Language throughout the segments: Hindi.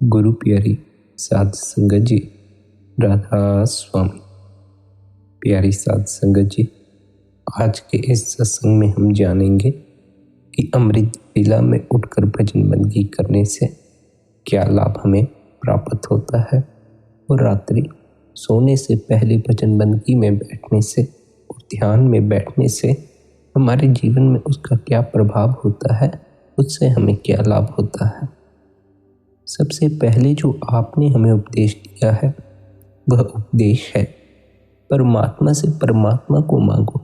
गुरु प्यारी साध संगत जी, राधा स्वामी। प्यारी साध संगत जी, आज के इस सत्संग में हम जानेंगे कि अमृत वेला में उठकर भजन बंदगी करने से क्या लाभ हमें प्राप्त होता है और रात्रि सोने से पहले भजन बंदगी में बैठने से और ध्यान में बैठने से हमारे जीवन में उसका क्या प्रभाव होता है, उससे हमें क्या लाभ होता है। सबसे पहले जो आपने हमें उपदेश दिया है वह उपदेश है परमात्मा से परमात्मा को मांगो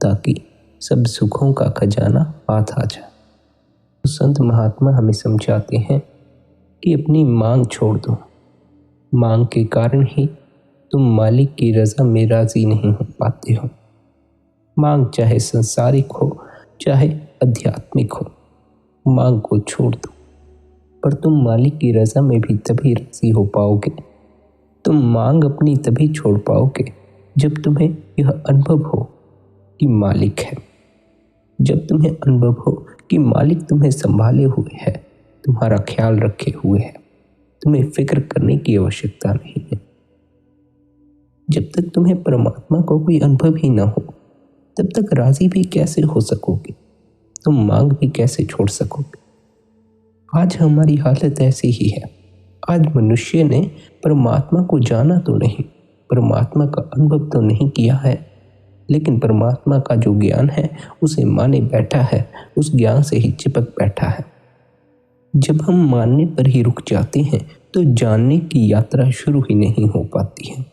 ताकि सब सुखों का खजाना हाथ आ जाए। तो संत महात्मा हमें समझाते हैं कि अपनी मांग छोड़ दो। मांग के कारण ही तुम मालिक की रजा में राजी नहीं हो पाते हो। मांग चाहे संसारिक हो चाहे आध्यात्मिक हो, मांग को छोड़ दो। पर तुम मालिक की रजा में भी तभी राजी हो पाओगे, तुम मांग अपनी तभी छोड़ पाओगे जब तुम्हें यह अनुभव हो कि मालिक है, जब तुम्हें अनुभव हो कि मालिक तुम्हें संभाले हुए है, तुम्हारा ख्याल रखे हुए है, तुम्हें फिक्र करने की आवश्यकता नहीं है। जब तक तुम्हें परमात्मा को कोई अनुभव ही ना हो तब तक राजी भी कैसे हो सकोगे, तुम मांग भी कैसे छोड़ सकोगे। आज हमारी हालत ऐसी ही है। आज मनुष्य ने परमात्मा को जाना तो नहीं, परमात्मा का अनुभव तो नहीं किया है, लेकिन परमात्मा का जो ज्ञान है उसे माने बैठा है, उस ज्ञान से ही चिपक बैठा है। जब हम मानने पर ही रुक जाते हैं तो जानने की यात्रा शुरू ही नहीं हो पाती है।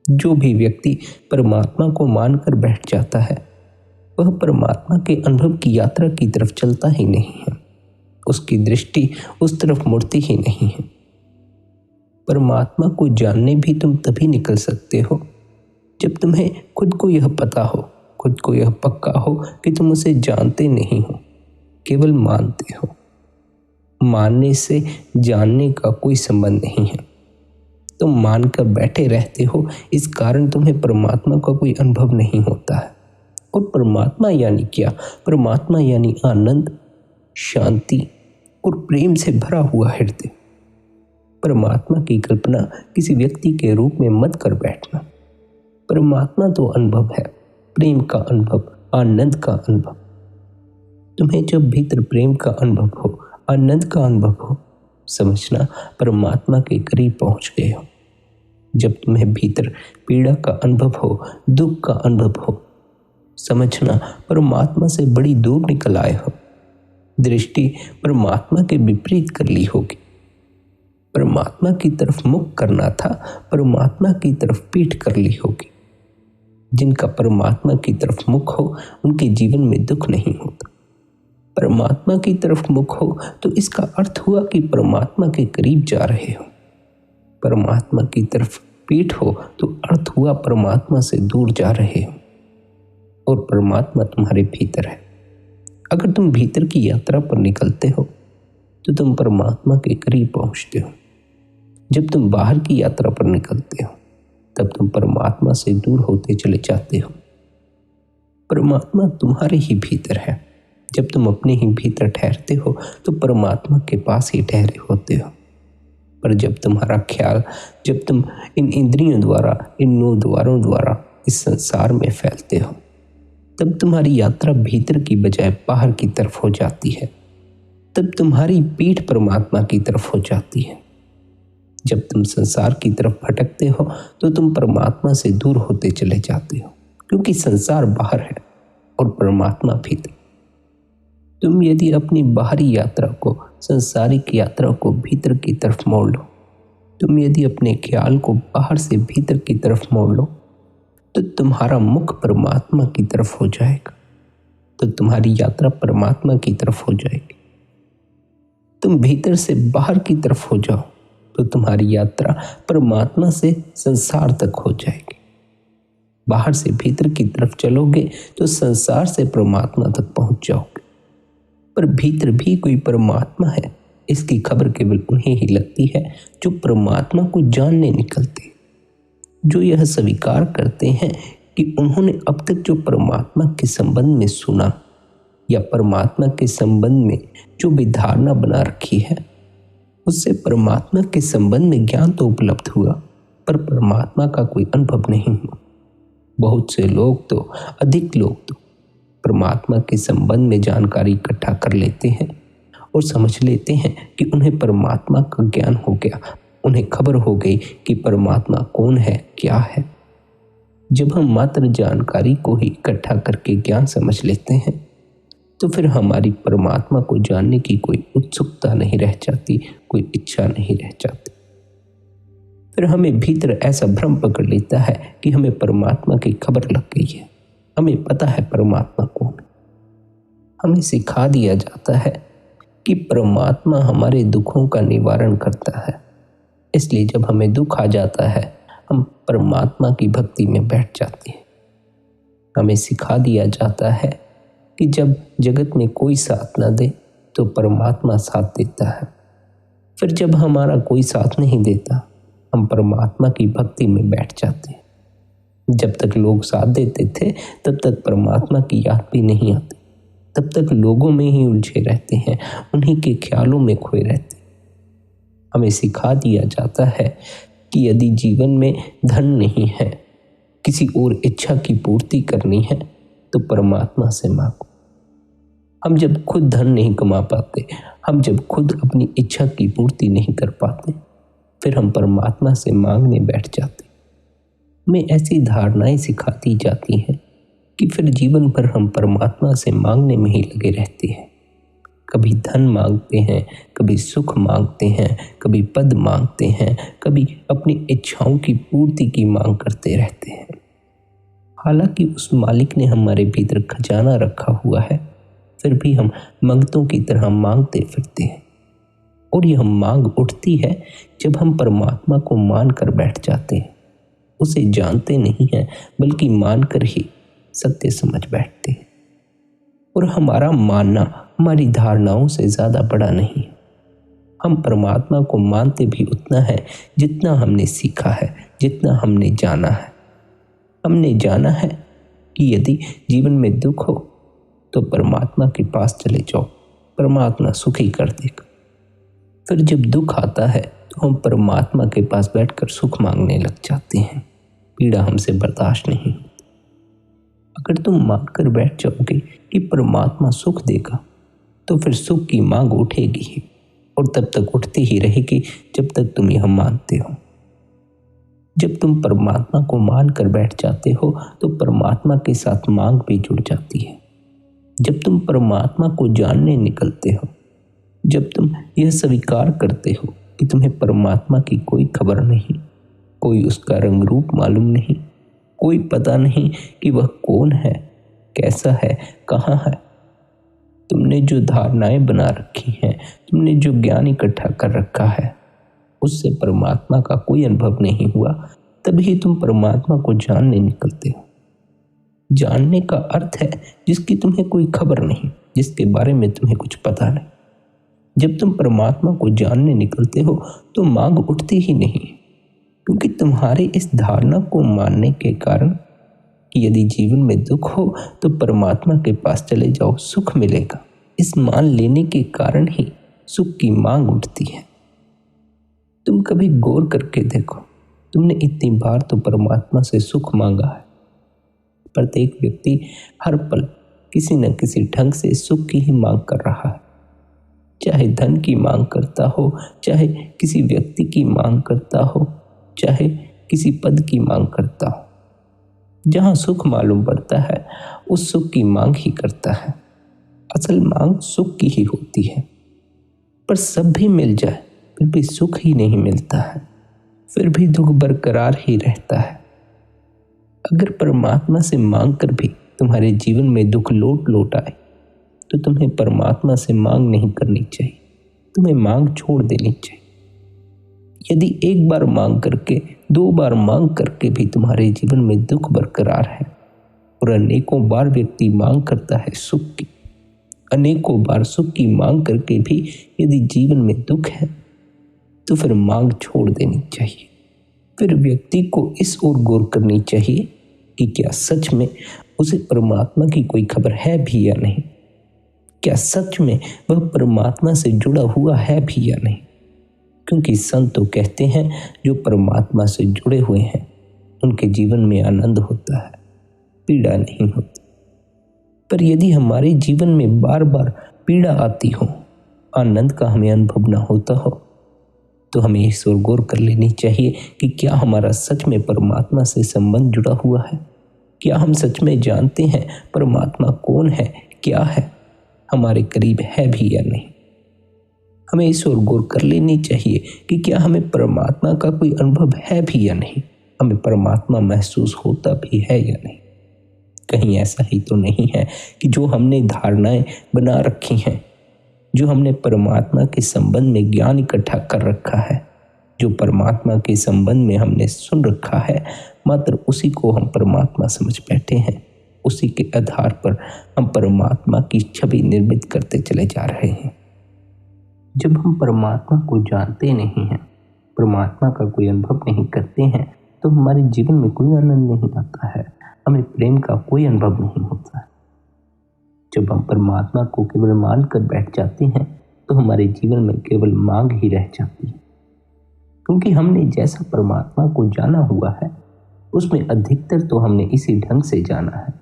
जो भी व्यक्ति परमात्मा को मानकर बैठ जाता है वह परमात्मा के अनुभव की यात्रा की तरफ चलता ही नहीं है, उसकी दृष्टि उस तरफ मुड़ती ही नहीं है। परमात्मा को जानने भी तुम तभी निकल सकते हो जब तुम्हें खुद को यह पता हो, खुद को यह पक्का हो कि तुम उसे जानते नहीं हो, केवल मानते हो। मानने से जानने का कोई संबंध नहीं है। तुम मानकर बैठे रहते हो, इस कारण तुम्हें परमात्मा का कोई अनुभव नहीं होता है। और परमात्मा यानी क्या? परमात्मा यानी आनंद, शांति और प्रेम से भरा हुआ हृदय। परमात्मा की कल्पना किसी व्यक्ति के रूप में मत कर बैठना। परमात्मा तो अनुभव है, प्रेम का अनुभव, आनंद का अनुभव। तुम्हें जब भीतर प्रेम का अनुभव हो, आनंद का अनुभव हो, समझना परमात्मा के करीब पहुंच गए हो। जब तुम्हें भीतर पीड़ा का अनुभव हो, दुख का अनुभव हो, समझना परमात्मा से बड़ी दूर निकल आए हो। दृष्टि परमात्मा के विपरीत कर ली होगी। परमात्मा की तरफ मुख करना था, परमात्मा की तरफ पीठ कर ली होगी। जिनका परमात्मा की तरफ मुख हो उनके जीवन में दुख नहीं होता। परमात्मा की तरफ मुख हो तो इसका अर्थ हुआ कि परमात्मा के करीब जा रहे हो। परमात्मा की तरफ पीठ हो तो अर्थ हुआ परमात्मा से दूर जा रहे हो। और परमात्मा तुम्हारे भीतर है। अगर तुम भीतर की यात्रा पर निकलते हो तो तुम परमात्मा के करीब पहुंचते हो। जब तुम बाहर की यात्रा पर निकलते हो तब तुम परमात्मा से दूर होते चले जाते हो। परमात्मा तुम्हारे ही भीतर है। जब तुम अपने ही भीतर ठहरते हो तो परमात्मा के पास ही ठहरे होते हो। पर जब तुम्हारा ख्याल, जब तुम इन इंद्रियों द्वारा, इन 9 द्वारों द्वारा इस संसार में फैलते हो, तब तुम्हारी यात्रा भीतर की बजाय बाहर की तरफ हो जाती है। तब तुम्हारी पीठ परमात्मा की तरफ हो जाती है। जब तुम संसार की तरफ भटकते हो तो तुम परमात्मा से दूर होते चले जाते हो, क्योंकि संसार बाहर है और परमात्मा भीतर। तुम यदि अपनी बाहरी यात्रा को, संसारिक यात्रा को भीतर की तरफ मोड़ लो, तुम यदि अपने ख्याल को बाहर से भीतर की तरफ मोड़ लो तो तुम्हारा मुख परमात्मा की तरफ हो जाएगा, तो तुम्हारी यात्रा परमात्मा की तरफ हो जाएगी। तुम भीतर से बाहर की तरफ हो जाओ तो तुम्हारी यात्रा परमात्मा से संसार तक हो जाएगी। बाहर से भीतर की तरफ चलोगे तो संसार से परमात्मा तक पहुंच जाओगे। पर भीतर भी कोई परमात्मा है, इसकी खबर केवल उन्हें ही लगती है जो परमात्मा को जानने निकलते, जो यह स्वीकार करते हैं कि उन्होंने अब तक जो परमात्मा के संबंध में सुना या परमात्मा के संबंध में जो भी धारणा बना रखी है उससे परमात्मा के संबंध में ज्ञान तो उपलब्ध हुआ, पर परमात्मा का कोई अनुभव नहीं हुआ। बहुत से लोग तो, अधिक लोग तो परमात्मा के संबंध में जानकारी इकट्ठा कर लेते हैं और समझ लेते हैं कि उन्हें परमात्मा का ज्ञान हो गया, उन्हें खबर हो गई कि परमात्मा कौन है, क्या है। जब हम मात्र जानकारी को ही इकट्ठा करके ज्ञान समझ लेते हैं तो फिर हमारी परमात्मा को जानने की कोई उत्सुकता नहीं रह जाती, कोई इच्छा नहीं रह जाती। फिर हमें भीतर ऐसा भ्रम पकड़ लेता है कि हमें परमात्मा की खबर लग गई है, हमें पता है परमात्मा कौन है। हमें सिखा दिया जाता है कि परमात्मा हमारे दुखों का निवारण करता है, इसलिए जब हमें दुख आ जाता है हम परमात्मा की भक्ति में बैठ जाते हैं। हमें सिखा दिया जाता है कि जब जगत में कोई साथ न दे तो परमात्मा साथ देता है। फिर जब हमारा कोई साथ नहीं देता हम परमात्मा की भक्ति में बैठ जाते हैं। जब तक लोग साथ देते थे तब तक परमात्मा की याद भी नहीं आती, तब तक लोगों में ही उलझे रहते हैं, उन्हीं के ख्यालों में खोए रहते हैं। हमें सिखा दिया जाता है कि यदि जीवन में धन नहीं है, किसी और इच्छा की पूर्ति करनी है तो परमात्मा से मांगो। हम जब खुद धन नहीं कमा पाते, हम जब खुद अपनी इच्छा की पूर्ति नहीं कर पाते, फिर हम परमात्मा से मांगने बैठ जाते। हमें ऐसी धारणाएं सिखाती जाती हैं कि फिर जीवन भर हम परमात्मा से मांगने में ही लगे रहते हैं। कभी धन मांगते हैं, कभी सुख मांगते हैं, कभी पद मांगते हैं, कभी अपनी इच्छाओं की पूर्ति की मांग करते रहते हैं। हालांकि उस मालिक ने हमारे भीतर खजाना रखा हुआ है, फिर भी हम मंगतों की तरह मांगते फिरते हैं। और यह मांग उठती है जब हम परमात्मा को मान कर बैठ जाते हैं। उसे जानते नहीं हैं बल्कि मानकर ही सत्य समझ बैठते हैं। और हमारा मानना हमारी धारणाओं से ज़्यादा बड़ा नहीं है। हम परमात्मा को मानते भी उतना है जितना हमने सीखा है, जितना हमने जाना है। हमने जाना है कि यदि जीवन में दुख हो तो परमात्मा के पास चले जाओ, परमात्मा सुखी कर देगा। फिर जब दुख आता है तो हम परमात्मा के पास बैठकर सुख मांगने लग जाते हैं। पीड़ा हमसे बर्दाश्त नहीं होती। अगर तुम मानकर बैठ जाओगे कि परमात्मा सुख देगा तो फिर सुख की मांग उठेगी ही, और तब तक उठती ही रहेगी जब तक तुम यह मानते हो। जब तुम परमात्मा को मानकर बैठ जाते हो तो परमात्मा के साथ मांग भी जुड़ जाती है। जब तुम परमात्मा को जानने निकलते हो, जब तुम यह स्वीकार करते हो कि तुम्हें परमात्मा की कोई खबर नहीं, कोई उसका रंग रूप मालूम नहीं, कोई पता नहीं कि वह कौन है, कैसा है, कहाँ है। तुमने जो धारणाएं बना रखी हैं, तुमने जो ज्ञान इकट्ठा कर रखा है, उससे परमात्मा का कोई अनुभव नहीं हुआ, तभी तुम परमात्मा को जानने निकलते हो। जानने का अर्थ है जिसकी तुम्हें कोई खबर नहीं, जिसके बारे में तुम्हें कुछ पता नहीं। जब तुम परमात्मा को जानने निकलते हो तो मांग उठती ही नहीं, क्योंकि तुम्हारे इस धारणा को मानने के कारण कि यदि जीवन में दुख हो तो परमात्मा के पास चले जाओ, सुख मिलेगा, इस मान लेने के कारण ही सुख की मांग उठती है। तुम कभी गौर करके देखो, तुमने इतनी बार तो परमात्मा से सुख मांगा है। प्रत्येक व्यक्ति हर पल किसी न किसी ढंग से सुख की ही मांग कर रहा है, चाहे धन की मांग करता हो, चाहे किसी व्यक्ति की मांग करता हो, चाहे किसी पद की मांग करता हो। जहां सुख मालूम पड़ता है उस सुख की मांग ही करता है। असल मांग सुख की ही होती है, पर सब भी मिल जाए फिर भी सुख ही नहीं मिलता है, फिर भी दुख बरकरार ही रहता है। अगर परमात्मा से मांग कर भी तुम्हारे जीवन में दुख लौट लौट आए तो तुम्हें परमात्मा से मांग नहीं करनी चाहिए, तुम्हें मांग छोड़ देनी चाहिए। यदि एक बार मांग करके, दो बार मांग करके भी तुम्हारे जीवन में दुख बरकरार है, और अनेकों बार व्यक्ति मांग करता है सुख की, अनेकों बार सुख की मांग करके भी यदि जीवन में दुख है तो फिर मांग छोड़ देनी चाहिए। फिर व्यक्ति को इस ओर गौर करनी चाहिए कि क्या सच में उसे परमात्मा की कोई खबर है भी या नहीं, क्या सच में वह परमात्मा से जुड़ा हुआ है भी या नहीं। क्योंकि संत तो कहते हैं जो परमात्मा से जुड़े हुए हैं उनके जीवन में आनंद होता है, पीड़ा नहीं होती। पर यदि हमारे जीवन में बार बार पीड़ा आती हो, आनंद का हमें अनुभव न होता हो, तो हमें इस ओर गौर कर लेनी चाहिए कि क्या हमारा सच में परमात्मा से संबंध जुड़ा हुआ है। क्या हम सच में जानते हैं परमात्मा कौन है, क्या है, हमारे करीब है भी या नहीं। हमें इस ओर गौर कर लेनी चाहिए कि क्या हमें परमात्मा का कोई अनुभव है भी या नहीं, हमें परमात्मा महसूस होता भी है या नहीं। कहीं ऐसा ही तो नहीं है कि जो हमने धारणाएं बना रखी हैं, जो हमने परमात्मा के संबंध में ज्ञान इकट्ठा कर रखा है, जो परमात्मा के संबंध में हमने सुन रखा है, मात्र उसी को हम परमात्मा समझ बैठे हैं। उसी के आधार पर हम परमात्मा की छवि निर्मित करते चले जा रहे हैं। जब हम परमात्मा को जानते नहीं हैं, परमात्मा का कोई अनुभव नहीं करते हैं, तो हमारे जीवन में कोई आनंद नहीं आता है, हमें प्रेम का कोई अनुभव नहीं होता है। जब हम परमात्मा को केवल मान कर बैठ जाते हैं तो हमारे जीवन में केवल मांग ही रह जाती है, क्योंकि हमने जैसा परमात्मा को जाना हुआ है उसमें अधिकतर तो हमने इसी ढंग से जाना है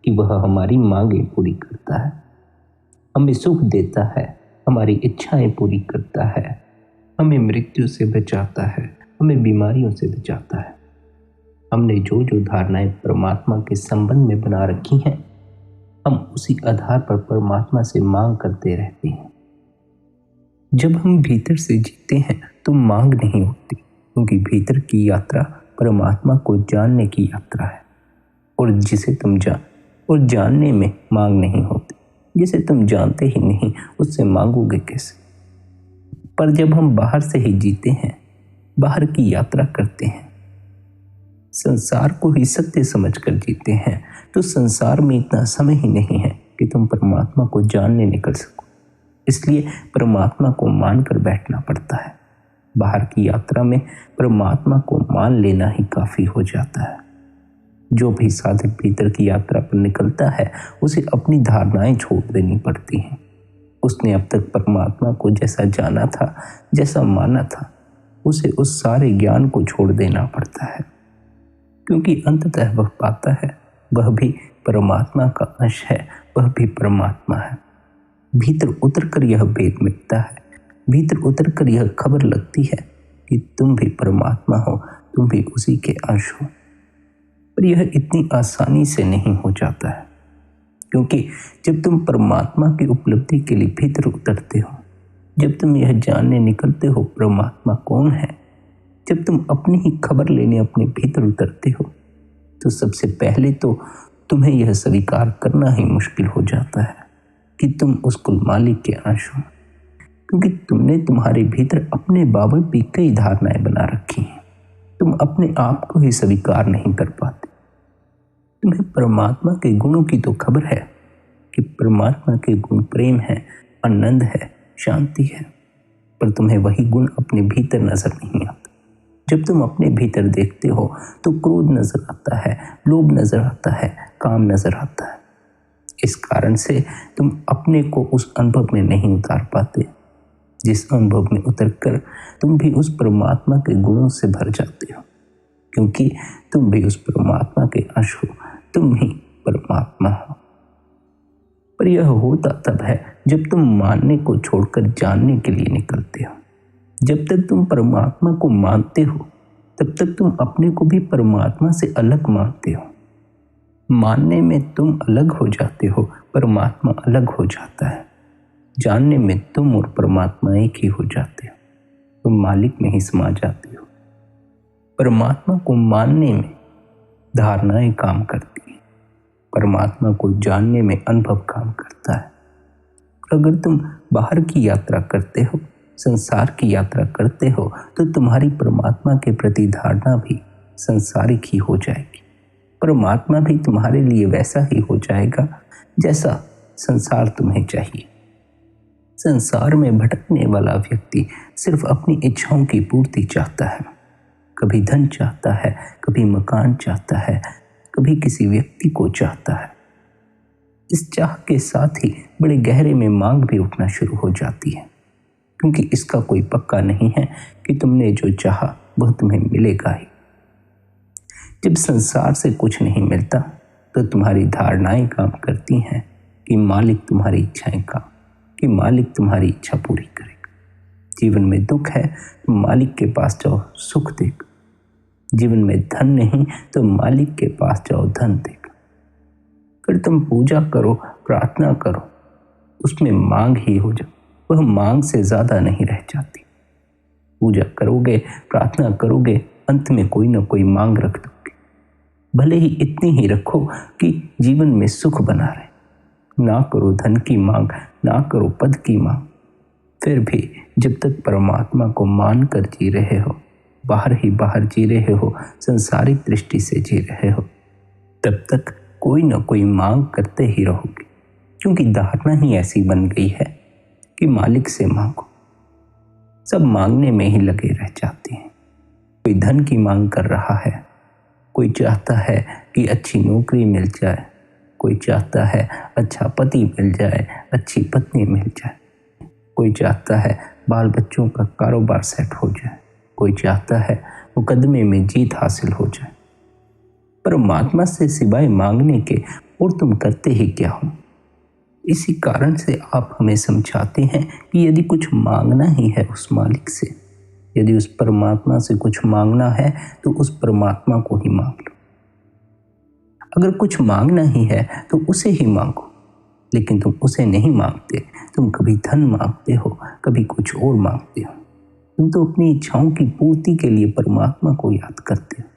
कि वह हमारी मांगें पूरी करता है, हमें सुख देता है, हमारी इच्छाएं पूरी करता है, हमें मृत्यु से बचाता है, हमें बीमारियों से बचाता है। हमने जो जो धारणाएं परमात्मा के संबंध में बना रखी हैं, हम उसी आधार पर परमात्मा से मांग करते रहते हैं। जब हम भीतर से जीते हैं तो मांग नहीं होती, क्योंकि भीतर की यात्रा परमात्मा को जानने की यात्रा है, और जिसे तुम और जानने में मांग नहीं होती। जिसे तुम जानते ही नहीं उससे मांगोगे कैसे। पर जब हम बाहर से ही जीते हैं, बाहर की यात्रा करते हैं, संसार को ही सत्य समझकर जीते हैं, तो संसार में इतना समय ही नहीं है कि तुम परमात्मा को जानने निकल सको। इसलिए परमात्मा को मानकर बैठना पड़ता है। बाहर की यात्रा में परमात्मा को मान लेना ही काफी हो जाता है। जो भी साधक भीतर की यात्रा पर निकलता है उसे अपनी धारणाएं छोड़ देनी पड़ती हैं। उसने अब तक परमात्मा को जैसा जाना था, जैसा माना था, उसे उस सारे ज्ञान को छोड़ देना पड़ता है, क्योंकि अंततः वह पाता है वह भी परमात्मा का अंश है, वह भी परमात्मा है। भीतर उतरकर यह भेद मिटता है, भीतर उतरकर यह खबर लगती है कि तुम भी परमात्मा हो, तुम भी उसी के अंश हो। पर यह इतनी आसानी से नहीं हो जाता है, क्योंकि जब तुम परमात्मा की उपलब्धि के लिए भीतर उतरते हो, जब तुम यह जानने निकलते हो परमात्मा कौन है, जब तुम अपनी ही खबर लेने अपने भीतर उतरते हो, तो सबसे पहले तो तुम्हें यह स्वीकार करना ही मुश्किल हो जाता है कि तुम उस कुल मालिक के अंश हो, क्योंकि तुमने तुम्हारे भीतर अपने बाबत भी कई धारणाएं बना रखी हैं। तुम अपने आप को ही स्वीकार नहीं कर पाते। तुम्हें परमात्मा के गुणों की तो खबर है कि परमात्मा के गुण प्रेम है, आनंद है, शांति है, पर तुम्हें वही गुण अपने भीतर नजर नहीं आता। जब तुम अपने भीतर देखते हो तो क्रोध नजर आता है, लोभ नजर आता है, काम नजर आता है। इस कारण से तुम अपने को उस अनुभव में नहीं उतार पाते, जिस अनुभव में उतरकर तुम भी उस परमात्मा के गुणों से भर जाते हो, क्योंकि तुम भी उस परमात्मा के अंश हो, तुम ही परमात्मा हो। पर यह होता तब है जब तुम मानने को छोड़कर जानने के लिए निकलते हो। जब तक तुम परमात्मा को मानते हो तब तक तुम अपने को भी परमात्मा से अलग मानते हो। मानने में तुम अलग हो जाते हो, परमात्मा अलग हो जाता है। जानने में तुम और परमात्मा एक ही हो जाते हो, तुम मालिक में ही समा जाते हो। परमात्मा को मानने में धारणाएं काम करती हैं, परमात्मा को जानने में अनुभव काम करता है। अगर तुम बाहर की यात्रा करते हो, संसार की यात्रा करते हो, तो तुम्हारी परमात्मा के प्रति धारणा भी संसारिक ही हो जाएगी। परमात्मा भी तुम्हारे लिए वैसा ही हो जाएगा जैसा संसार तुम्हें चाहिए। संसार में भटकने वाला व्यक्ति सिर्फ अपनी इच्छाओं की पूर्ति चाहता है। कभी धन चाहता है, कभी मकान चाहता है, कभी किसी व्यक्ति को चाहता है। इस चाह के साथ ही बड़े गहरे में मांग भी उठना शुरू हो जाती है, क्योंकि इसका कोई पक्का नहीं है कि तुमने जो चाहा वह तुम्हें मिलेगा ही। जब संसार से कुछ नहीं मिलता तो तुम्हारी धारणाएं काम करती हैं कि मालिक तुम्हारी इच्छाएं कि मालिक तुम्हारी इच्छा पूरी करेगा। जीवन में दुख है तो मालिक के पास जाओ, सुख देगा। जीवन में धन नहीं तो मालिक के पास जाओ, धन देगा। फिर तुम पूजा करो, प्रार्थना करो, उसमें मांग ही हो जाओ, वह मांग से ज्यादा नहीं रह जाती। पूजा करोगे, प्रार्थना करोगे, अंत में कोई ना कोई मांग रख दोगे। भले ही इतनी ही रखो कि जीवन में सुख बना रहे। ना करो धन की मांग, ना करो पद की मांग। फिर भी जब तक परमात्मा को मान कर जी रहे हो, बाहर ही बाहर जी रहे हो, संसारिक दृष्टि से जी रहे हो, तब तक कोई ना कोई मांग करते ही रहोगे। क्योंकि धारणा ही ऐसी बन गई है कि मालिक से मांगो। सब मांगने में ही लगे रह जाते हैं। कोई धन की मांग कर रहा है, कोई चाहता है कि अच्छी नौकरी मिल जाए, कोई चाहता है अच्छा पति मिल जाए, अच्छी पत्नी मिल जाए, कोई चाहता है बाल बच्चों का कारोबार सेट हो जाए, कोई चाहता है मुकदमे में जीत हासिल हो जाए। परमात्मा से सिवाय मांगने के और तुम करते ही क्या हो? इसी कारण से आप हमें समझाते हैं कि यदि कुछ मांगना ही है उस मालिक से, यदि उस परमात्मा से कुछ मांगना है तो उस परमात्मा को ही मांग लो। अगर कुछ मांगना ही है तो उसे ही मांगो। लेकिन तुम उसे नहीं मांगते, तुम कभी धन मांगते हो, कभी कुछ और मांगते हो। तुम तो अपनी इच्छाओं की पूर्ति के लिए परमात्मा को याद करते हो।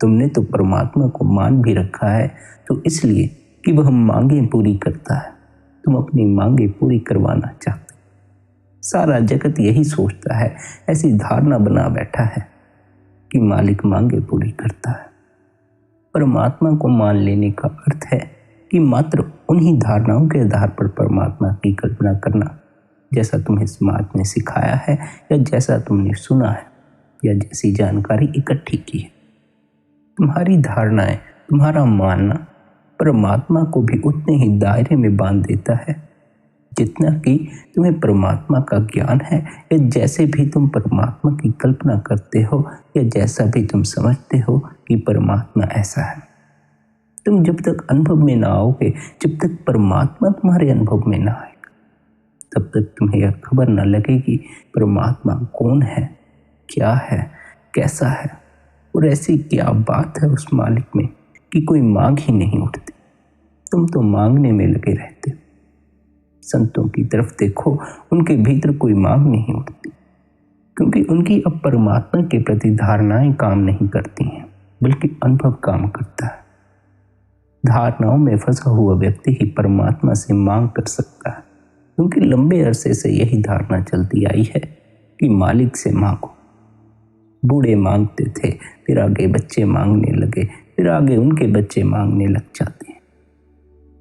तुमने तो परमात्मा को मान भी रखा है तो इसलिए कि वह मांगे पूरी करता है। तुम अपनी मांगे पूरी करवाना चाहते। सारा जगत यही सोचता है, ऐसी धारणा बना बैठा है कि मालिक मांगे पूरी करता है। परमात्मा को मान लेने का अर्थ है कि मात्र उन्हीं धारणाओं के आधार पर परमात्मा की कल्पना करना, जैसा तुम्हें समाज ने सिखाया है या जैसा तुमने सुना है या जैसी जानकारी इकट्ठी की है। तुम्हारी धारणाएं, तुम्हारा मानना परमात्मा को भी उतने ही दायरे में बांध देता है जितना कि तुम्हें परमात्मा का ज्ञान है, या जैसे भी तुम परमात्मा की कल्पना करते हो, या जैसा भी तुम समझते हो कि परमात्मा ऐसा है। तुम जब तक अनुभव में ना आओगे, जब तक परमात्मा तुम्हारे अनुभव में ना आएगा, तब तक तुम्हें यह खबर ना लगेगी परमात्मा कौन है, क्या है, कैसा है। और ऐसी क्या बात है उस मालिक में कि कोई मांग ही नहीं उठती। तुम तो मांगने में लगे रहते हो। संतों की तरफ देखो, उनके भीतर कोई मांग नहीं उठती, क्योंकि उनकी अब परमात्मा के प्रति धारणाएं काम नहीं करती हैं, बल्कि अनुभव काम करता है। धारणाओं में फंसा हुआ व्यक्ति ही परमात्मा से मांग कर सकता है, क्योंकि लंबे अरसे से यही धारणा चलती आई है कि मालिक से मांगो। बूढ़े मांगते थे, फिर आगे बच्चे मांगने लगे, फिर आगे उनके बच्चे मांगने लग जाते हैं।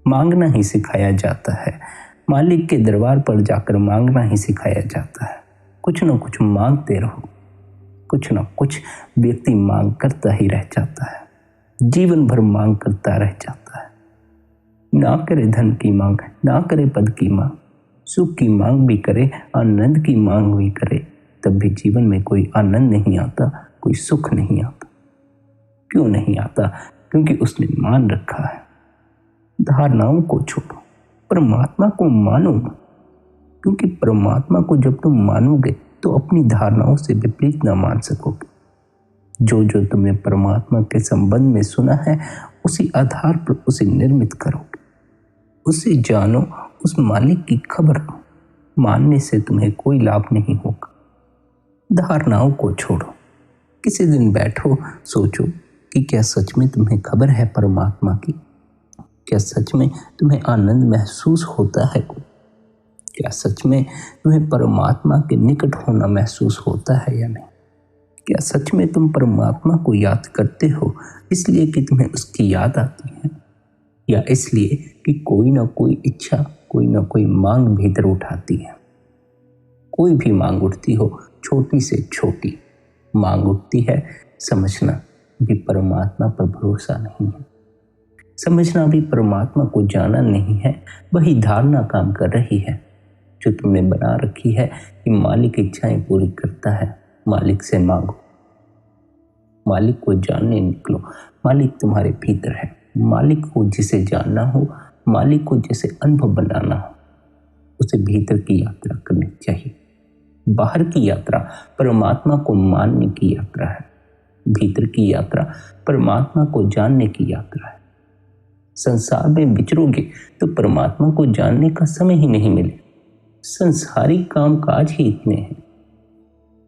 मांगना ही सिखाया जाता है, मालिक के दरबार पर जाकर मांगना ही सिखाया जाता है। कुछ न कुछ मांगते रहो, कुछ न कुछ व्यक्ति मांग करता ही रह जाता है, जीवन भर मांग करता रह जाता है। ना करे धन की मांग, ना करे पद की मांग, सुख की मांग भी करे, आनंद की मांग भी करे, तब भी जीवन में कोई आनंद नहीं आता, कोई सुख नहीं आता। क्यों नहीं आता? क्योंकि उसने मान रखा है। धारणाओं को छोड़ो, परमात्मा को मानो, क्योंकि परमात्मा को जब तुम मानोगे तो अपनी धारणाओं से विपरीत न मान सकोगे। जो जो तुमने परमात्मा के संबंध में सुना है, उसी आधार पर उसे निर्मित करोगे। उसे जानो, उस मालिक की खबर लो। मानने से तुम्हें कोई लाभ नहीं होगा। धारणाओं को छोड़ो। किसी दिन बैठो, सोचो कि क्या सच में तुम्हें खबर है परमात्मा की? क्या सच में तुम्हें आनंद महसूस होता है? क्या सच में तुम्हें परमात्मा के निकट होना महसूस होता है या नहीं? क्या सच में तुम परमात्मा को याद करते हो इसलिए कि तुम्हें उसकी याद आती है, या इसलिए कि कोई ना कोई इच्छा, कोई ना कोई मांग भीतर उठाती है? कोई भी मांग उठती हो, छोटी से छोटी मांग उठती है, समझना भी परमात्मा पर भरोसा नहीं है। समझना भी परमात्मा को जाना नहीं है, वही धारणा काम कर रही है। जो तुमने बना रखी है कि मालिक इच्छाएं पूरी करता है, मालिक से मांगो। मालिक को जानने निकलो। मालिक तुम्हारे भीतर है। मालिक को जिसे जानना हो, मालिक को जिसे अनुभव बनाना हो, उसे भीतर की यात्रा करनी चाहिए। बाहर की यात्रा परमात्मा को मानने की यात्रा है, भीतर की यात्रा परमात्मा को जानने की यात्रा है। संसार में विचरोगे तो परमात्मा को जानने का समय ही नहीं मिले। संसारिक काम काज ही इतने हैं।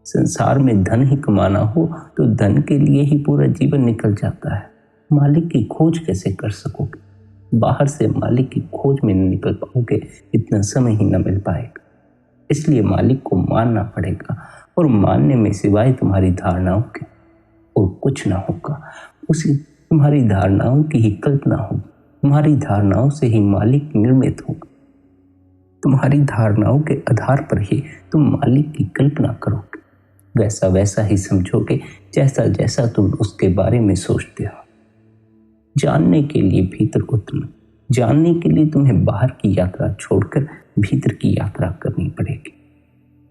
संसार में धन ही कमाना हो तो धन के लिए ही पूरा जीवन निकल जाता है। मालिक की खोज कैसे कर सकोगे? बाहर से मालिक की खोज में न निकल पाओगे, इतना समय ही न मिल पाएगा। इसलिए मालिक को मानना पड़ेगा, और मानने में सिवाय तुम्हारी धारणाओं के और कुछ ना होगा। उसी तुम्हारी धारणाओं की ही कल्पना होगी। तुम्हारी धारणाओं से ही मालिक निर्मित होगा। तुम्हारी धारणाओं के आधार पर ही तुम मालिक की कल्पना करोगे। वैसा वैसा ही समझोगे जैसा जैसा तुम उसके बारे में सोचते हो। जानने के लिए भीतर उतरो। जानने के लिए तुम्हें बाहर की यात्रा छोड़कर भीतर की यात्रा करनी पड़ेगी।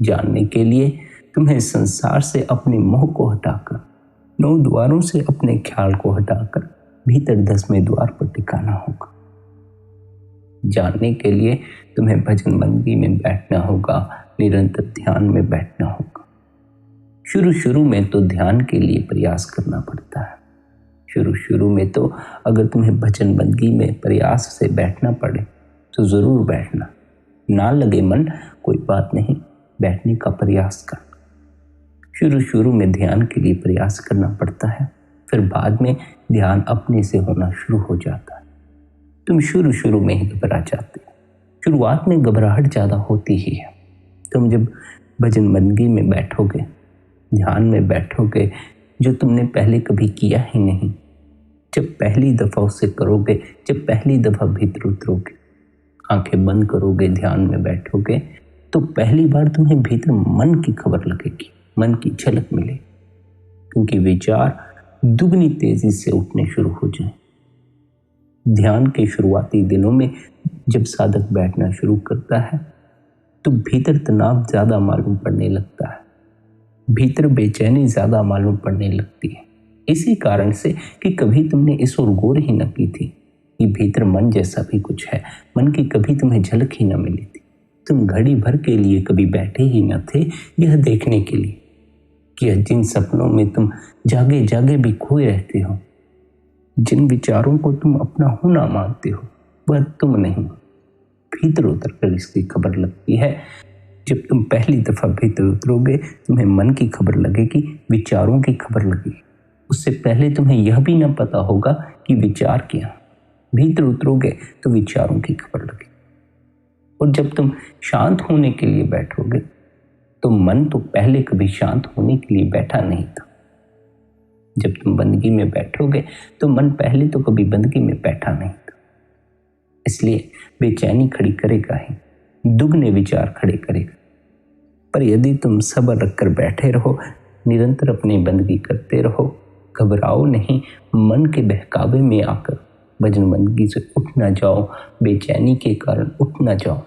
जानने के लिए तुम्हें संसार से अपने मोह को हटाकर, 9 द्वारों से अपने ख्याल को हटाकर भीतर 10वें द्वार पर टिकाना होगा। जानने के लिए तुम्हें भजन मंडली में बैठना होगा, निरंतर ध्यान में बैठना होगा। शुरू में तो ध्यान के लिए प्रयास करना पड़ता है। शुरू में तो अगर तुम्हें भजन बंदगी में प्रयास से बैठना पड़े तो जरूर बैठना। ना लगे मन, कोई बात नहीं, बैठने का प्रयास कर। शुरू में ध्यान के लिए प्रयास करना पड़ता है, फिर बाद में ध्यान अपने से होना शुरू हो जाता है। तुम शुरू में ही घबरा जाते हो। शुरुआत में घबराहट ज़्यादा होती ही है। तुम जब भजन बंदगी में बैठोगे, ध्यान में बैठोगे, जो तुमने पहले कभी किया ही नहीं, जब पहली दफ़ा उसे करोगे, जब पहली दफ़ा भीतर उतरोगे, आंखें बंद करोगे, ध्यान में बैठोगे, तो पहली बार तुम्हें भीतर मन की खबर लगेगी, मन की झलक मिलेगी, क्योंकि विचार दुगनी तेजी से उठने शुरू हो जाए। ध्यान के शुरुआती दिनों में जब साधक बैठना शुरू करता है तो भीतर तनाव ज़्यादा मालूम पड़ने लगता है, भीतर बेचैनी ज़्यादा मालूम पड़ने लगती है। इसी कारण से कि कभी तुमने इस ओर गौर ही न की थी कि भीतर मन जैसा भी कुछ है। मन की कभी तुम्हें झलक ही न मिली थी। तुम घड़ी भर के लिए कभी बैठे ही न थे यह देखने के लिए कि जिन सपनों में तुम जागे जागे भी खोए रहते हो, जिन विचारों को तुम अपना होना मानते हो, वह तुम नहीं। भीतर उतर कर इसकी खबर लगती है। जब तुम पहली दफ़ा भीतर उतरोगे तुम्हें मन की खबर लगेगी, विचारों की खबर लगेगी। उससे पहले तुम्हें यह भी न पता होगा कि विचार क्या। भीतर उतरोगे तो विचारों की खबर लगेगी। और जब तुम शांत होने के लिए बैठोगे तो मन तो पहले कभी शांत होने के लिए बैठा नहीं था। जब तुम बंदगी में बैठोगे तो मन पहले तो कभी बंदगी में बैठा नहीं था। इसलिए बेचैनी खड़ी करेगा ही, दुगने विचार खड़े करेगा। पर यदि तुम सब्र रखकर बैठे रहो, निरंतर अपनी बंदगी करते रहो, घबराओ नहीं, मन के बहकावे में आकर भजन बंदगी से उठ ना जाओ, बेचैनी के कारण उठ ना जाओ,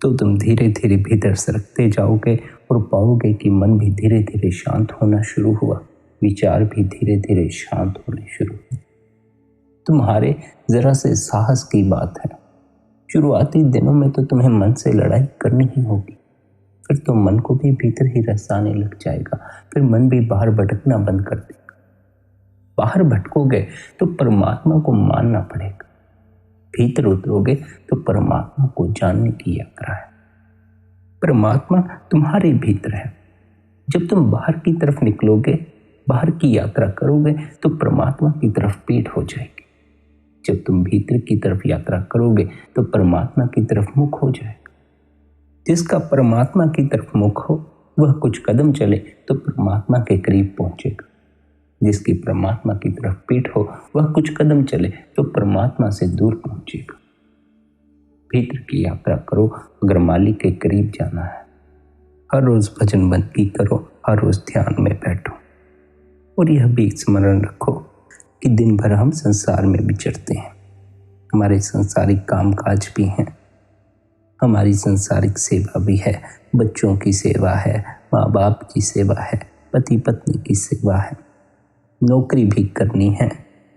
तो तुम धीरे धीरे भीतर सरकते जाओगे और पाओगे कि मन भी धीरे धीरे शांत होना शुरू हुआ, विचार भी धीरे धीरे शांत होने शुरू हुए। तुम्हारे जरा से साहस की बात है। शुरुआती दिनों में तो तुम्हें मन से लड़ाई करनी ही होगी, फिर तो मन को भी भीतर ही रसाने लग जाएगा, फिर मन भी बाहर भटकना बंद कर देगा। बाहर भटकोगे तो परमात्मा को मानना पड़ेगा, भीतर उतरोगे तो परमात्मा को जानने की यात्रा है। परमात्मा तुम्हारे भीतर है। जब तुम बाहर की तरफ निकलोगे, बाहर की यात्रा करोगे तो परमात्मा की तरफ पीठ हो जाएगी। जब तुम भीतर की तरफ यात्रा करोगे तो परमात्मा की तरफ मुख हो जाएगा। जिसका परमात्मा की तरफ मुख हो वह कुछ कदम चले तो परमात्मा के करीब पहुंचेगा। जिसकी परमात्मा की तरफ पीठ हो वह कुछ कदम चले तो परमात्मा से दूर पहुंचेगा। भीतर की यात्रा करो अगर मालिक के करीब जाना है। हर रोज भजन बंदगी करो, हर रोज ध्यान में बैठो, और यह भी स्मरण रखो कि दिन भर हम संसार में विचरते हैं, हमारे संसारिक कामकाज भी हैं। हमारी सांसारिक सेवा भी है, बच्चों की सेवा है, माँ बाप की सेवा है, पति पत्नी की सेवा है, नौकरी भी करनी है।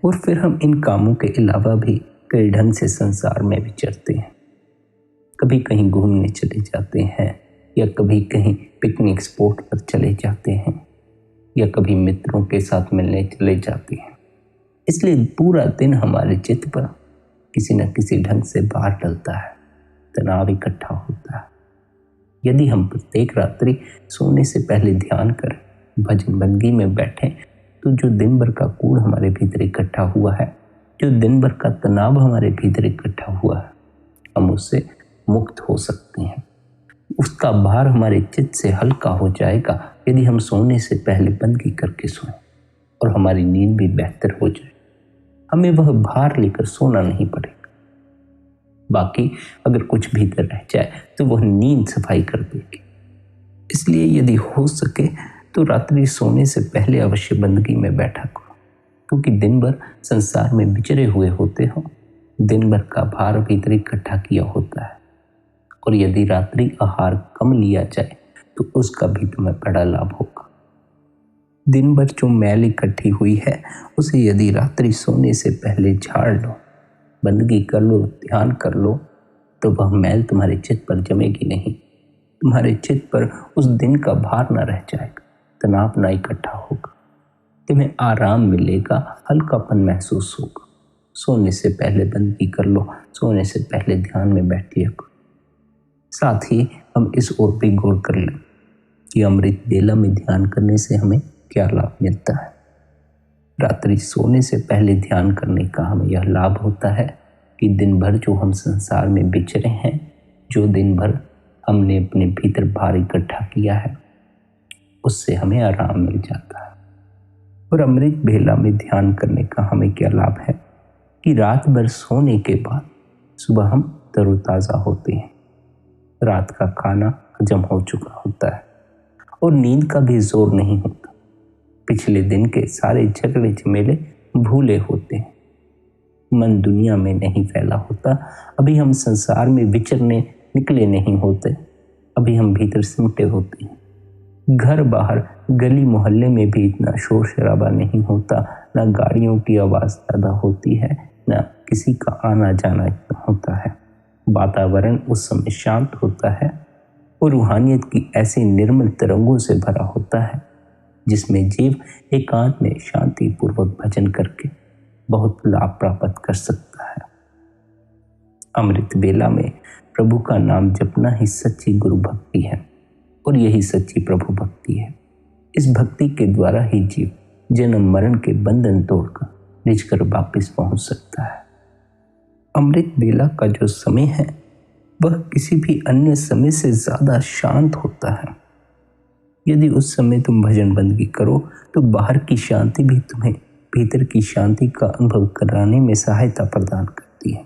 और फिर हम इन कामों के अलावा भी कई ढंग से संसार में विचरते हैं। कभी कहीं घूमने चले जाते हैं, या कभी कहीं पिकनिक स्पॉट पर चले जाते हैं, या कभी मित्रों के साथ मिलने चले जाते हैं। इसलिए पूरा दिन हमारे चित्त पर किसी न किसी ढंग से भार डलता है, तनाव इकट्ठा होता है। यदि हम प्रत्येक रात्रि सोने से पहले ध्यान कर भजन बंदगी में बैठें, तो जो दिन भर का कूड़ हमारे भीतर इकट्ठा हुआ है, जो दिन भर का तनाव हमारे भीतर इकट्ठा हुआ है, हम उससे मुक्त हो सकते हैं। उसका भार हमारे चित्त से हल्का हो जाएगा यदि हम सोने से पहले बंदगी करके सोएं, और हमारी नींद भी बेहतर हो जाए। हमें वह भार लेकर सोना नहीं पड़ेगा। बाकी अगर कुछ भीतर रह जाए तो वह नींद सफाई कर देगी। इसलिए यदि हो सके तो रात्रि सोने से पहले अवश्य बंदगी में बैठा करो, क्योंकि दिन भर संसार में विचरे हुए होते हो, दिन भर का भार भीतर इकट्ठा किया होता है। और यदि रात्रि आहार कम लिया जाए तो उसका भी तुम्हें बड़ा लाभ होगा। दिन भर जो मैल इकट्ठी हुई है उसे यदि रात्रि सोने से पहले झाड़ लो, बंदगी कर लो, ध्यान कर लो, तो वह मैल तुम्हारे चित्त पर जमेगी नहीं। तुम्हारे चित्त पर उस दिन का भार न रह जाएगा, तनाव न इकट्ठा होगा, तुम्हें आराम मिलेगा, हल्कापन महसूस होगा। सोने से पहले बंदगी कर लो, सोने से पहले ध्यान में बैठ लिया करो। साथ ही हम इस ओर भी गौर कर लें कि अमृत बेला में ध्यान करने से हमें क्या लाभ मिलता है। रात्रि सोने से पहले ध्यान करने का हमें यह लाभ होता है कि दिन भर जो हम संसार में विचरे हैं, जो दिन भर हमने अपने भीतर भार इकट्ठा किया है, उससे हमें आराम मिल जाता है। और अमृत बेला में ध्यान करने का हमें क्या लाभ है कि रात भर सोने के बाद सुबह हम तरोताज़ा होते हैं। रात का खाना हजम हो चुका होता है और नींद का भी जोर नहीं होता। पिछले दिन के सारे झगड़े झमेले भूले होते हैं। मन दुनिया में नहीं फैला होता। अभी हम संसार में विचरने निकले नहीं होते। अभी हम भीतर सिमटे होते हैं। घर बाहर गली मोहल्ले में भी इतना शोर शराबा नहीं होता, ना गाड़ियों की आवाज़ ज़्यादा होती है, ना किसी का आना जाना इतना होता है। वातावरण उस समय शांत होता है और रूहानियत की ऐसी निर्मल तरंगों से भरा होता है जिसमें जीव एकांत में शांति पूर्वक भजन करके बहुत लाभ प्राप्त कर सकता है। अमृत बेला में प्रभु का नाम जपना ही सच्ची गुरु भक्ति है और यही सच्ची प्रभु भक्ति है। इस भक्ति के द्वारा ही जीव जन्म मरण के बंधन तोड़कर निज घर वापिस पहुंच सकता है। अमृत बेला का जो समय है वह किसी भी अन्य समय से ज्यादा शांत होता है। यदि उस समय तुम भजन बंदगी करो तो बाहर की शांति भी तुम्हें भीतर की शांति का अनुभव कराने में सहायता प्रदान करती है।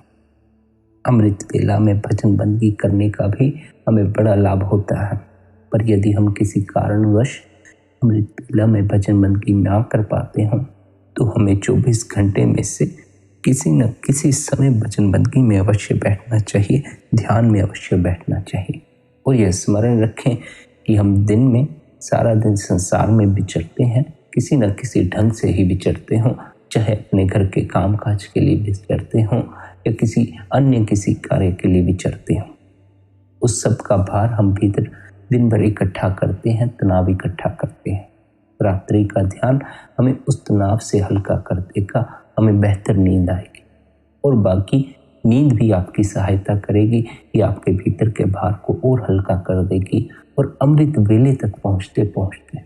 अमृत बेला में भजन बंदगी करने का भी हमें बड़ा लाभ होता है, पर यदि हम किसी कारणवश अमृत बेला में भजन बंदगी ना कर पाते हों तो हमें 24 घंटे में से किसी न किसी समय भजन बंदगी में अवश्य बैठना चाहिए, ध्यान में अवश्य बैठना चाहिए। और यह स्मरण रखें कि हम दिन में सारा दिन संसार में विचरते हैं, किसी न किसी ढंग से ही विचरते हों, चाहे अपने घर के कामकाज के लिए विचरते हों या किसी अन्य किसी कार्य के लिए विचरते हों। उस सब का भार हम भीतर दिन भर इकट्ठा करते हैं, तनाव इकट्ठा करते हैं। रात्रि का ध्यान हमें उस तनाव से हल्का कर देगा, हमें बेहतर नींद आएगी और बाकी नींद भी आपकी सहायता करेगी, ये आपके भीतर के भार को और हल्का कर देगी और अमृत वेले तक पहुँचते पहुँचते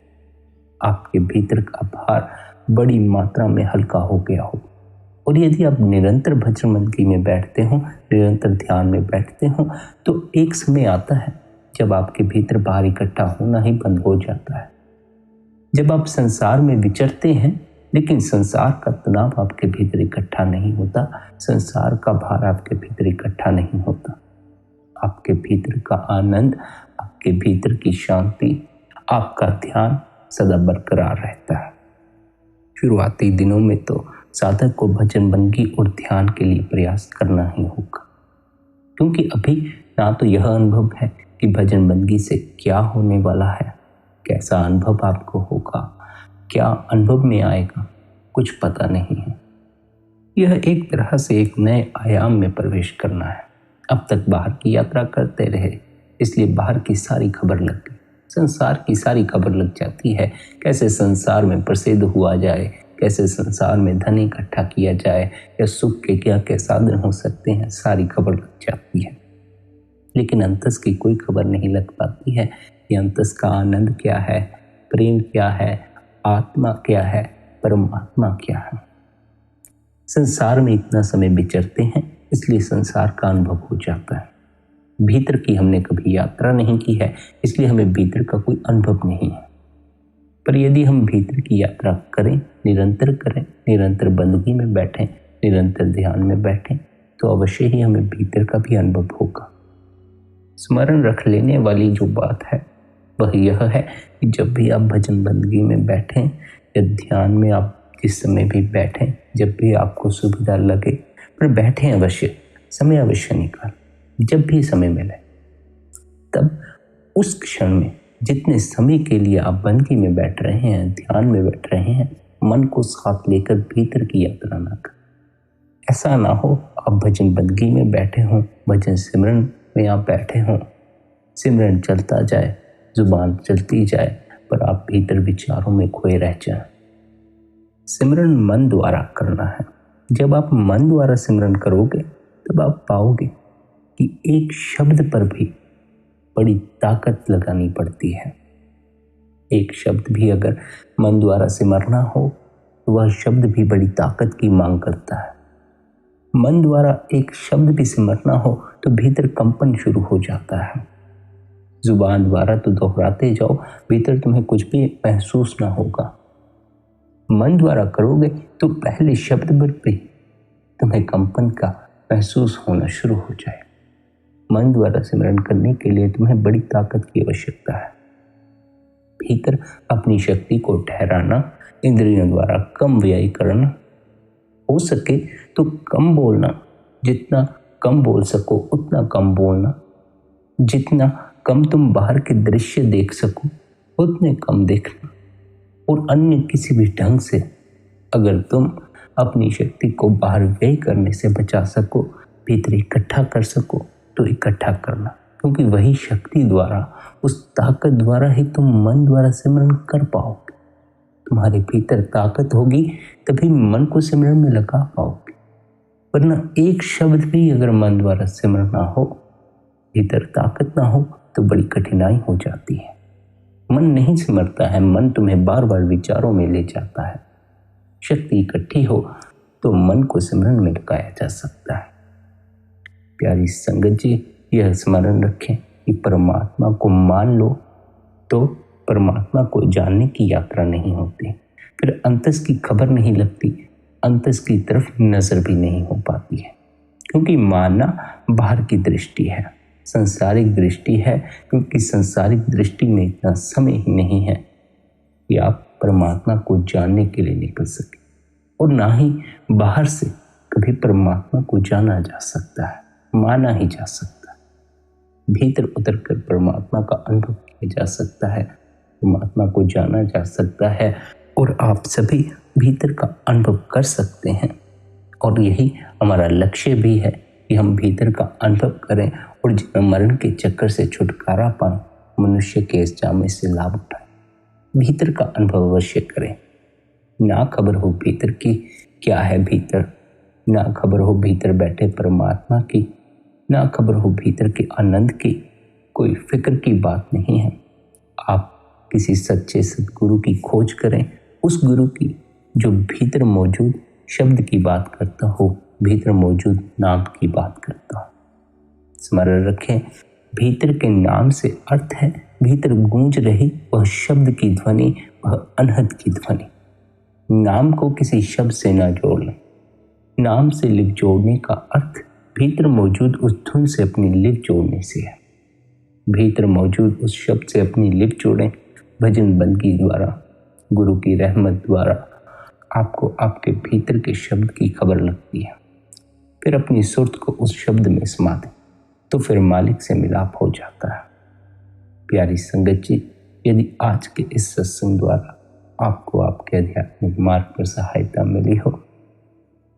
आपके भीतर का भार बड़ी मात्रा में हल्का हो गया हो। और यदि आप निरंतर भजन बंदगी में बैठते हो, निरंतर ध्यान में बैठते हो, तो एक समय आता है जब आपके भीतर भार इकट्ठा होना ही बंद हो जाता है। जब आप संसार में विचरते हैं लेकिन संसार का तनाव आपके भीतर इकट्ठा नहीं होता, संसार का भार आपके भीतर इकट्ठा नहीं होता, आपके भीतर का आनंद, आपके भीतर की शांति, आपका ध्यान सदा बरकरार रहता है। शुरुआती दिनों में तो साधक को भजन बंदगी और ध्यान के लिए प्रयास करना ही होगा, क्योंकि अभी ना तो यह अनुभव है कि भजन बंदगी से क्या होने वाला है, कैसा अनुभव आपको होगा, क्या अनुभव में आएगा, कुछ पता नहीं है। यह एक तरह से एक नए आयाम में प्रवेश करना है। अब तक बाहर की यात्रा करते रहे, इसलिए बाहर की सारी खबर लग गई, संसार की सारी खबर लग जाती है। कैसे संसार में प्रसिद्ध हुआ जाए, कैसे संसार में धन इकट्ठा किया जाए, या सुख के क्या क्या साधन हो सकते हैं, सारी खबर लग जाती है। लेकिन अंतस की कोई खबर नहीं लग पाती है कि अंतस का आनंद क्या है, प्रेम क्या है, आत्मा क्या है, परमात्मा क्या है। संसार में इतना समय विचरते हैं, इसलिए संसार का अनुभव हो जाता है। भीतर की हमने कभी यात्रा नहीं की है, इसलिए हमें भीतर का कोई अनुभव नहीं है। पर यदि हम भीतर की यात्रा करें, निरंतर बंदगी में बैठें, निरंतर ध्यान में बैठें, तो अवश्य ही हमें भीतर का भी अनुभव होगा। स्मरण रख लेने वाली जो बात है वह यह है कि जब भी आप भजन बंदगी में बैठें या ध्यान में आप जिस समय भी बैठें, जब भी आपको सुविधा लगे, पर बैठें अवश्य, समय अवश्य निकाल। जब भी समय मिले तब उस क्षण में जितने समय के लिए आप बंदगी में बैठ रहे हैं, ध्यान में बैठ रहे हैं, मन को साथ लेकर भीतर की यात्रा ना करें। ऐसा ना हो आप भजन बंदगी में बैठे हों, भजन सिमरन में आप बैठे हों, सिमरन चलता जाए, जुबान चलती जाए, पर आप भीतर विचारों में खोए रह जाएं। सिमरन मन द्वारा करना है। जब आप मन द्वारा सिमरन करोगे तब आप पाओगे कि एक शब्द पर भी बड़ी ताकत लगानी पड़ती है। एक शब्द भी अगर मन द्वारा सिमरना हो तो वह शब्द भी बड़ी ताकत की मांग करता है। मन द्वारा एक शब्द भी सिमरना हो तो भीतर कंपन शुरू हो जाता है। जुबान द्वारा तो दोहराते जाओ, भीतर तुम्हें कुछ भी महसूस ना होगा। मन द्वारा करोगे तो पहले शब्द पर भी तुम्हें कंपन का महसूस होना शुरू हो जाए। मन द्वारा सिमरन करने के लिए तुम्हें बड़ी ताकत की आवश्यकता है। भीतर अपनी शक्ति को ठहराना, इंद्रियों द्वारा कम व्यय करना, हो सके तो कम बोलना, जितना कम बोल सको उतना कम बोलना, जितना कम तुम बाहर के दृश्य देख सको उतने कम देखना, और अन्य किसी भी ढंग से अगर तुम अपनी शक्ति को बाहर व्यय करने से बचा सको, भीतर इकट्ठा कर सको तो इकट्ठा करना, क्योंकि वही शक्ति द्वारा, उस ताकत द्वारा ही तुम मन द्वारा सिमरन कर पाओगे। तुम्हारे भीतर ताकत होगी तभी मन को सिमरन में लगा पाओगे, वरना एक शब्द भी अगर मन द्वारा सिमरन ना हो, भीतर ताकत ना हो, तो बड़ी कठिनाई हो जाती है। मन नहीं सिमरता है, मन तुम्हें बार बार विचारों में ले जाता है। शक्ति इकट्ठी हो तो मन को सिमरन में लगाया जा सकता है। प्यारी संगत जी, यह स्मरण रखें कि परमात्मा को मान लो तो परमात्मा को जानने की यात्रा नहीं होती, फिर अंतस की खबर नहीं लगती, अंतस की तरफ नजर भी नहीं हो पाती है, क्योंकि मानना बाहर की दृष्टि है, संसारिक दृष्टि है, क्योंकि संसारिक दृष्टि में इतना समय ही नहीं है कि आप परमात्मा को जानने के लिए निकल सके, और ना ही बाहर से कभी परमात्मा को जाना जा सकता है, माना ही जा सकता है। भीतर उतरकर परमात्मा का अनुभव किया जा सकता है, परमात्मा को जाना जा सकता है, और आप सभी भीतर का अनुभव कर सकते हैं। और यही हमारा लक्ष्य भी है कि हम भीतर का अनुभव करें और जन्म मरण के चक्कर से छुटकारा पाएं, मनुष्य के इस जामे से लाभ उठाएं। भीतर का अनुभव अवश्य करें। ना खबर हो भीतर की क्या है भीतर, ना खबर हो भीतर बैठे परमात्मा की, ना खबर हो भीतर के आनंद की, कोई फिक्र की बात नहीं है। आप किसी सच्चे सदगुरु की खोज करें, उस गुरु की जो भीतर मौजूद शब्द की बात करता हो, भीतर मौजूद नाम की बात करता हो। स्मरण रखें, भीतर के नाम से अर्थ है भीतर गूंज रही वह शब्द की ध्वनि, वह अनहद की ध्वनि। नाम को किसी शब्द से ना जोड़ लें। नाम से लिप जोड़ने का अर्थ भीतर मौजूद उस धुन से अपनी लिप जोड़ने से है। भीतर मौजूद उस शब्द से अपनी लिप जोड़ें। भजन बंदगी द्वारा, गुरु की रहमत द्वारा आपको आपके भीतर के शब्द की खबर लगती है। फिर अपनी सुर्त को उस शब्द में समा दें। तो फिर मालिक से मिलाप हो जाता है। प्यारी संगत जी, यदि आज के इस सत्संग द्वारा आपको आपके आध्यात्मिक मार्ग पर सहायता मिली हो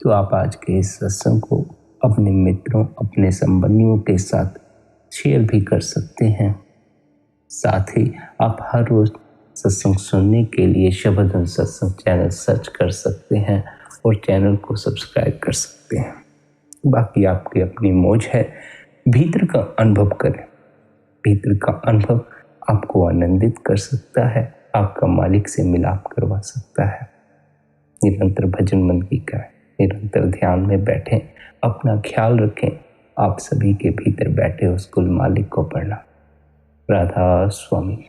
तो आप आज के इस सत्संग को अपने मित्रों, अपने संबंधियों के साथ शेयर भी कर सकते हैं। साथ ही आप हर रोज सत्संग सुनने के लिए शबद सत्संग चैनल सर्च कर सकते हैं और चैनल को सब्सक्राइब कर सकते हैं। बाकी आपकी अपनी मौज है। भीतर का अनुभव करें। भीतर का अनुभव आपको आनंदित कर सकता है, आपका मालिक से मिलाप करवा सकता है। निरंतर भजन बंदगी करें, निरंतर ध्यान में बैठें, अपना ख्याल रखें। आप सभी के भीतर बैठे उस कुल मालिक को पढ़ना। राधा स्वामी।